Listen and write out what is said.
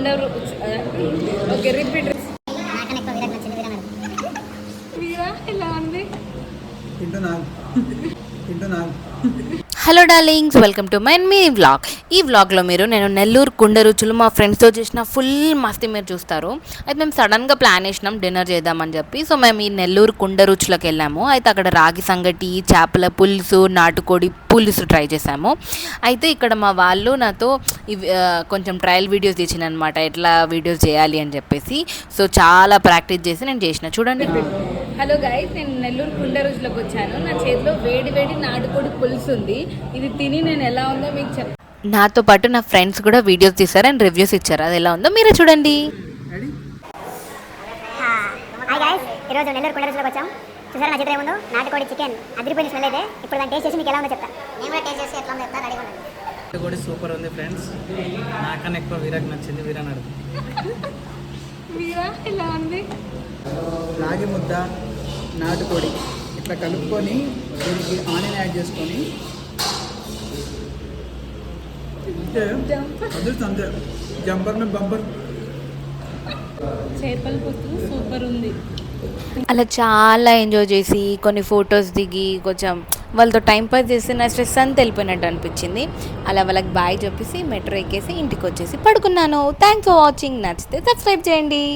కుండరు. Okay repeat. వీరా ఎలా ఉంది? Hello darlings, welcome to my vlog. ఈ వ్లాగ్లో నేను నెల్లూరు కుండ రుచులు మా ఫ్రెండ్స్తో చేసిన ఫుల్ మస్తీ మీరు చూస్తారు. అయితే మేము సడన్గా ప్లాన్ చేసినాం డిన్నర్ చేద్దామని చెప్పి. సో మేము ఈ నెల్లూరు కుండ రుచులకు వెళ్ళాము. అయితే అక్కడ రాగి సంగటి, చేపల పులుసు, నాటుకోడి పులుసు ట్రై చేసాము. అయితే ఇక్కడ మా వాళ్ళు నాతో కొంచెం ట్రయల్ వీడియోస్ తీసినమాట, ఎట్లా వీడియోస్ చేయాలి అని చెప్పేసి. సో చాలా ప్రాక్టీస్ చేసి నేను చేసిన, చూడండి. హలో గైస్, నేను నెల్లూరు కుండ రుచులకు వచ్చాను. నా చేతిలో వేడి వేడి నాటుకోడి పులుసు ఉంది. ఇది తిని నేను ఎలా ఉందో మీకు చెప్తాను. నాతో పాటు నా ఫ్రెండ్స్ కూడా వీడియోస్ తీశారు అండ్ రివ్యూస్ ఇచ్చారు. అది ఎలా ఉందో మీరే చూడండి. హాయ్ గైస్, ఈరోజు నెల్లూరు కుండ రుచులకు వచ్చాం. చూసారా నా చేతిలో ఏముందో? నాటుకోడి చికెన్ అదిరిపోయిన స్మెల్ అయితే. ఇప్పుడు దాన్ని టేస్ట్ చేసి మీకు ఎలా ఉందో చెప్తాను. నేను కూడా టేస్ట్ చేసి ఎట్లా ఉందో చెప్తా. రెడీగా ఉండండి. నాటుకోడి సూపర్ ఉంది ఫ్రెండ్స్. నాకన్నా ఎక్కువ వీరాకి నచ్చింది. వీరా నడు. వీరా ఎలా ఉంది? రాగి ముద్ద, నాటుకోడి ఇట్లా కలుపుకొని దీనికి ఆనియన్ యాడ్ చేసుకొని అంతే జంపర్ బంపర్. చేపల పులుసు సూపర్ ఉంది. అలా చాలా ఎంజాయ్ చేసి కొన్ని ఫొటోస్ దిగి కొంచెం వాళ్ళతో టైం పాస్ చేసి నా స్ట్రెస్ అంతా వెళ్ళిపోయినట్టు అనిపించింది. అలా వాళ్ళకి బాయ్ చెప్పేసి మెట్రో ఎక్కేసి ఇంటికి వచ్చేసి పడుకున్నాను. Thanks for watching. నచ్చితే సబ్స్క్రైబ్ చేయండి.